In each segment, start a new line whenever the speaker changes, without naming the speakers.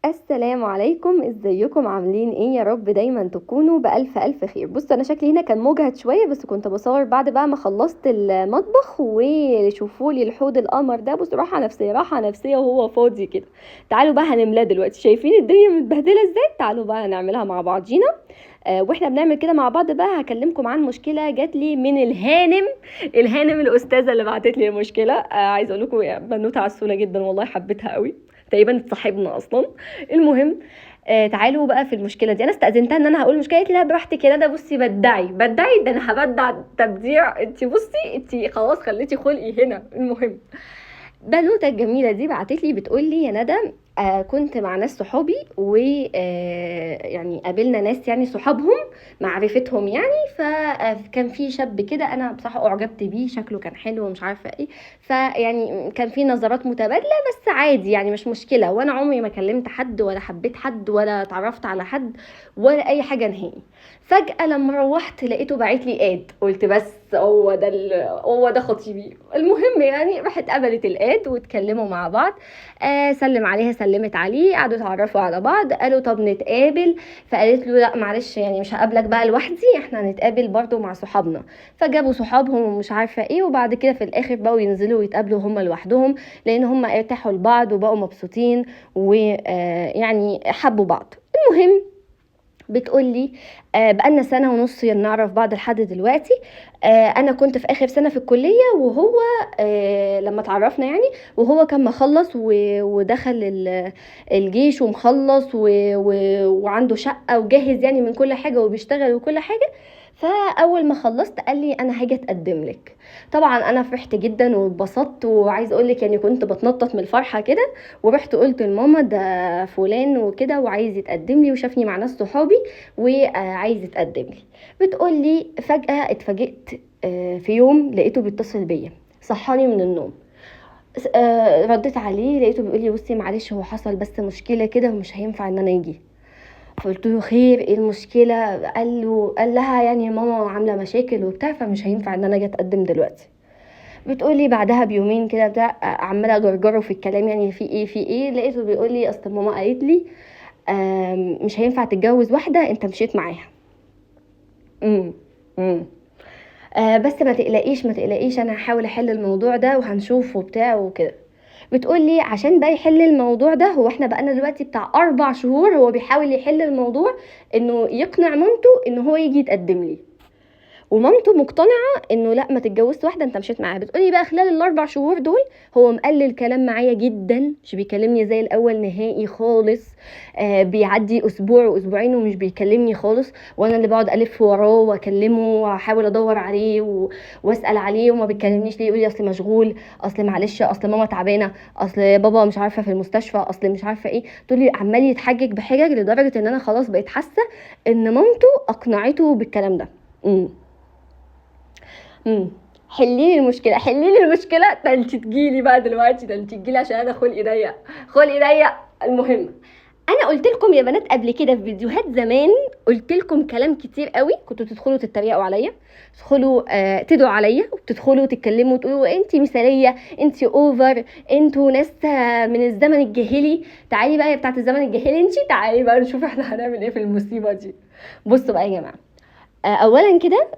السلام عليكم، ازيكم عاملين ايه؟ يا رب دايما تكونوا بألف ألف خير. بصوا انا شكلي هنا كان مجهد شوية، بس كنت بصور بعد بقى ما خلصت المطبخ. وشوفوا لي الحوض القمر ده، بصوا راحة نفسية راحة نفسية وهو فاضي كده. تعالوا بقى هنملاه دلوقتي. شايفين الدنيا متبهدلة ازاي؟ تعالوا بقى نعملها مع بعضينا. واحنا بنعمل كده مع بعض بقى هكلمكم عن مشكلة جات لي من الهانم الأستاذة اللي بعتت لي المشكلة. عايزة اقول لكم بنوتة عسولة جدا والله، حبيتها قوي، تقريبا صاحبنا اصلا. المهم، تعالوا بقى في المشكله دي. انا استاذنتها ان انا هقول المشكله، قالت لي لا براحتك يا ندى. بصي بدعي ده انا هبدع تبديع. انت بصي انت خلاص خليتي خلقي هنا. المهم، بنوته الجميله دي بعتت لي بتقول لي يا ندى، كنت مع ناس صحابي و يعني قابلنا ناس يعني صحابهم معرفتهم يعني. فكان في شاب كده انا بصراحه اعجبت بيه، شكله كان حلو ومش عارفه ايه. فيعني كان في نظرات متبادله، بس عادي يعني مش مشكله. وانا عمري ما كلمت حد ولا حبيت حد ولا اتعرفت على حد ولا اي حاجه نهائي. فجاه لما روحت لقيته باعت لي اد، قلت بس هو ده خطيبي. المهم يعني راحت قبلت الاد واتكلموا مع بعض. سلم عليها سلمت عليه، قعدوا يتعرفوا على بعض. قالوا طب نتقابل. فقالت له لا معلش يعني مش هقابلك بقى لوحدي، احنا هنتقابل برضو مع صحابنا. فجابوا صحابهم ومش عارفه ايه، وبعد كده في الاخر بقوا ينزلوا ويتقابلوا هم لوحدهم، لان هم ارتاحوا لبعض وبقوا مبسوطين ويعني حبوا بعض. المهم، بتقولي بقالنا سنة ونص نعرف بعض لحد دلوقتي. أنا كنت في آخر سنة في الكلية، وهو لما تعرفنا يعني، وهو كان مخلص ودخل الجيش ومخلص وعنده شقة وجاهز يعني من كل حاجة وبيشتغل وكل حاجة. فاول ما خلصت قال لي انا هاجي اتقدم لك. طبعا انا فرحت جدا واتبسطت، وعايز اقول لك يعني كنت بتنطط من الفرحه كده. ورحت قلت لماما ده فلان وكده وعايز يتقدم لي، وشافني مع ناس صحابي وعايز يتقدم لي. بتقول لي فجاه اتفاجئت، في يوم لقيته بيتصل بيا، صحاني من النوم. رديت عليه لقيته بيقول لي بصي معلش هو حصل بس مشكله كده ومش هينفع ان انا اجي. فقلت له خير ايه المشكله؟ قال لها يعني ماما عامله مشاكل وبتاع، فمش هينفع ان انا اجي اتقدم دلوقتي. بتقولي بعدها بيومين كده بتاع عماله اجرجره في الكلام، يعني في ايه لقيته بيقول لي اصل ماما قالت لي مش هينفع تتجوز واحده انت مشيت معاها. امم امم بس ما تقلقيش انا هحاول احل الموضوع ده وهنشوف وبتاع وكده. بتقولي عشان بقى يحل الموضوع ده، هو احنا بقالنا دلوقتي بتاع 4 شهور هو بيحاول يحل الموضوع، انه يقنع مامته ان هو يجي يتقدم لي. ومامته مقتنعه انه لا ما تتجوزت واحده انت مشيت معاها. بتقولي بقى خلال ال4 شهور دول هو مقلل كلام معايا جدا، مش بيكلمني زي الاول نهائي خالص. بيعدي اسبوع واسبوعين ومش بيكلمني خالص، وانا اللي بقعد الف وراه واكلمه واحاول ادور عليه واسال عليه، وما بيكلمنيش ليه. يقول لي اصل مشغول، اصل معلش، اصل ماما تعبانه، اصل بابا مش عارفه في المستشفى، اصل مش عارفه ايه. تقولي عمال يتحجج بحجج لدرجه ان انا خلاص بقيت حاسه ان مامته اقنعته بالكلام ده. امم حلي لي المشكله. ده انت تجيلي بقى دلوقتي، ده انت تجيلي عشان انا خلقي ضيق. المهم، انا قلت لكم يا بنات قبل كده في فيديوهات زمان، قلت لكم كلام كتير قوي، كنتوا تدخلوا تتريقوا عليا، تدخلوا تدعوا عليا، وتدخلوا تتكلموا وتقولوا انت مثاليه، انت اوفر، انتوا ناس من الزمن الجاهلي. تعالي بقى يا بتاعت الزمن الجاهلي، انت تعالي بقى نشوف احنا هنعمل ايه في المصيبه دي. بصوا بقى يا جماعه، اولا كده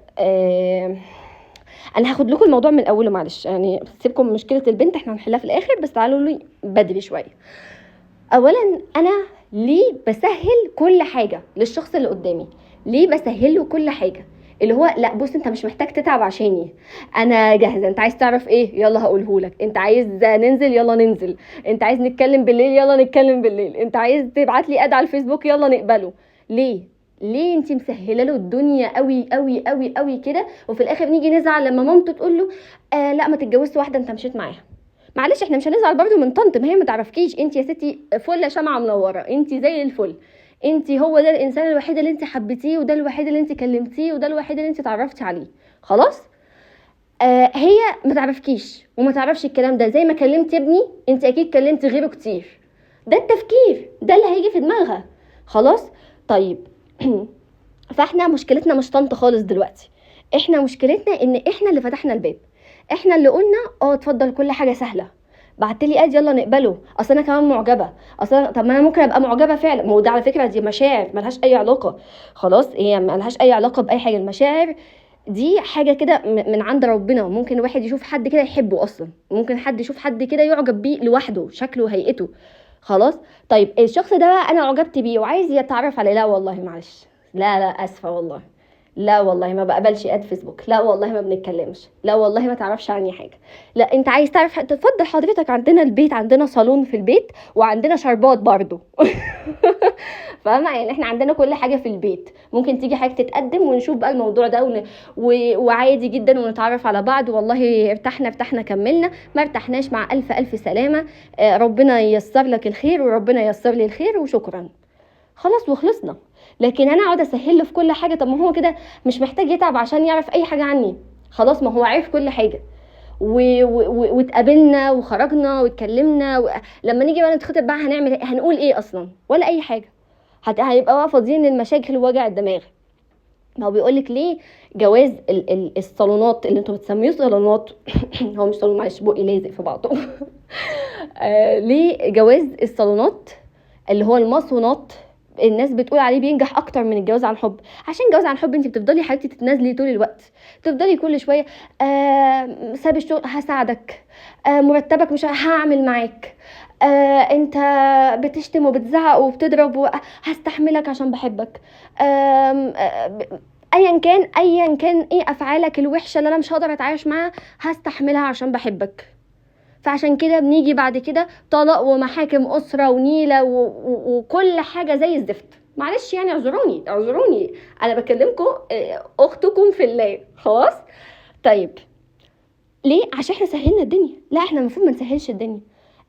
انا هاخد لكم الموضوع من اوله، معلش يعني سيبكم من مشكله البنت احنا هنحلها في الاخر، بس تعالوا لي بدري شويه. اولا انا ليه بسهل كل حاجه للشخص اللي قدامي؟ ليه بسهل له كل حاجه؟ اللي هو لا بص انت مش محتاج تتعب عشاني، انا جاهزه. انت عايز تعرف ايه؟ يلا هقوله لك. انت عايز ننزل؟ يلا ننزل. انت عايز نتكلم بالليل؟ يلا نتكلم بالليل. انت عايز تبعت لي اد على الفيسبوك؟ يلا نقبله. ليه؟ ليه انت مسهله له الدنيا قوي قوي قوي قوي كده، وفي الاخر نيجي نزعل لما مامته تقول له لا ما تتجوزش واحده انت مشيت معاها؟ معلش احنا مش هنزعل برضو من طنط، ما هي ما تعرفكيش انت يا ستي فله شمعه منوره، انت زي الفل. انت هو ده الانسان الوحيد اللي انت حبيتيه، وده الوحيد اللي انت كلمتيه، وده الوحيد اللي انت تعرفتي عليه. خلاص. هي ما تعرفكيش وما تعرفش الكلام ده. زي ما كلمت ابني انت اكيد كلمت غيره كتير. ده التفكير، ده اللي هيجي في دماغها. خلاص. طيب فاحنا مشكلتنا مش طنط خالص دلوقتي، احنا مشكلتنا ان احنا اللي فتحنا الباب، احنا اللي قلنا اتفضل كل حاجه سهله، بعتلي اد يلا نقبله، اصل انا كمان معجبه، اصل طب ما انا ممكن ابقى معجبه فعلا. ما هو ده على فكره دي مشاعر ملهاش اي علاقه، خلاص هي ملهاش اي علاقه باي حاجه. المشاعر دي حاجه كده من عند ربنا. ممكن واحد يشوف حد كده يحبه اصلا، ممكن حد يشوف حد كده يعجب بيه لوحده، شكله وهيئته، خلاص. طيب الشخص ده بقى انا اعجبت بيه وعايز يتعرف عليه، لا والله معلش، لا اسفه والله، لا والله ما بقبلش اد فيسبوك، لا والله ما بنتكلمش، لا والله ما تعرفش عني حاجه. لا انت عايز تعرف تفضل حضرتك، عندنا البيت، عندنا صالون في البيت وعندنا شربات برضو. فاهمه؟ يعني احنا عندنا كل حاجه في البيت، ممكن تيجي حاجه تتقدم ونشوف بقى الموضوع ده وعادي جدا ونتعرف على بعض، والله ارتحنا كملنا، ما ارتحناش مع الف سلامه، ربنا ييسر لك الخير وربنا ييسر لي الخير وشكرا، خلاص وخلصنا. لكن انا اقعد اسهل له في كل حاجه، طب ما هو كده مش محتاج يتعب عشان يعرف اي حاجه عني، خلاص ما هو عارف كل حاجه. واتقابلنا وخرجنا واتكلمنا لما نيجي بقى نتخطب بقى هنعمل ايه؟ هنقول ايه اصلا؟ ولا اي حاجه. هيبقى بقى فاضيين للمشاكل ووجع الدماغ. ما هو بيقولك ليه جواز الصالونات اللي انتوا بتسميه صالونات، هو مش صالون، معلش بقي لازق في بعضه. ليه جواز الصالونات اللي هو المصونات الناس بتقول عليه بينجح اكتر من الجواز عن حب؟ عشان جواز عن حب انت بتفضلي حبيبتي تتنازلي طول الوقت، تفضلي كل شويه ساب الشغل هساعدك، مرتبك مش هعمل معاك، انت بتشتم وبتزعق وبتضرب هستحملك عشان بحبك، ايا كان ايه افعالك الوحشه اللي انا مش هقدر اتعايش معاها هستحملها عشان بحبك. فعشان كده بنيجي بعد كده طلاق ومحاكم أسرة ونيلة وكل حاجة زي الزفت. معلش يعني اعذروني انا بكلمكم اختكم في الله، خلاص. طيب ليه؟ عشان احنا سهلنا الدنيا؟ لا احنا المفروض ما نسهلش الدنيا،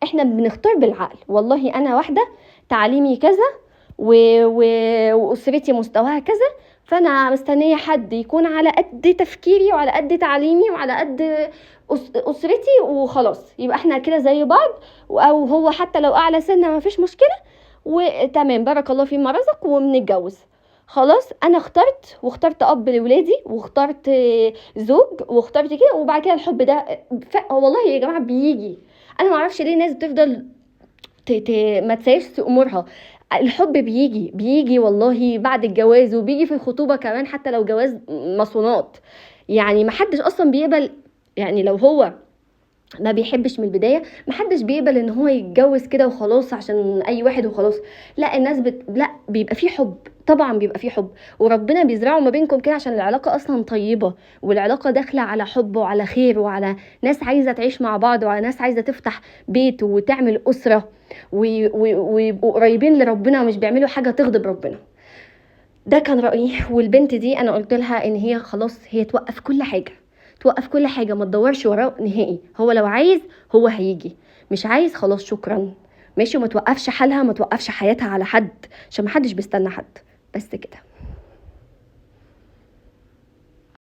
احنا بنختار بالعقل. والله انا واحدة تعليمي كذا واسرتي مستواها كذا، فانا مستنيه حد يكون على قد تفكيري وعلى قد تعليمي وعلى قد اسرتي وخلاص، يبقى احنا كده زي بعض، او هو حتى لو اعلى سنه ما فيش مشكله، وتمام بارك الله فيما رزق وبنتجوز. خلاص انا واخترت اب لولادي واخترت زوج واخترت كده، وبعد كده الحب ده والله يا جماعه بيجي. انا ما اعرفش ليه الناس بتفضل ما تسيرش امورها. الحب بيجي والله بعد الجواز، وبيجي في الخطوبه كمان حتى لو جواز مصونات. يعني ما حدش اصلا بيقبل، يعني لو هو ما بيحبش من البدايه محدش بيقبل ان هو يتجوز كده وخلاص عشان اي واحد وخلاص. لا الناس لا بيبقى فيه حب، طبعا بيبقى فيه حب، وربنا بيزرعه ما بينكم كده عشان العلاقه اصلا طيبه، والعلاقه داخله على حب وعلى خير وعلى ناس عايزه تعيش مع بعض وعلى ناس عايزه تفتح بيت وتعمل اسره ويبقوا قريبين لربنا ومش بيعملوا حاجه تغضب ربنا. ده كان رأيي. والبنت دي انا قلت لها ان هي خلاص هي توقف كل حاجه، ما تدورش وراه نهائي. هو لو عايز هو هيجي، مش عايز خلاص شكرا ماشي، وما توقفش حالها، ما توقفش حياتها على حد، عشان ما حدش بيستنى حد. بس كده.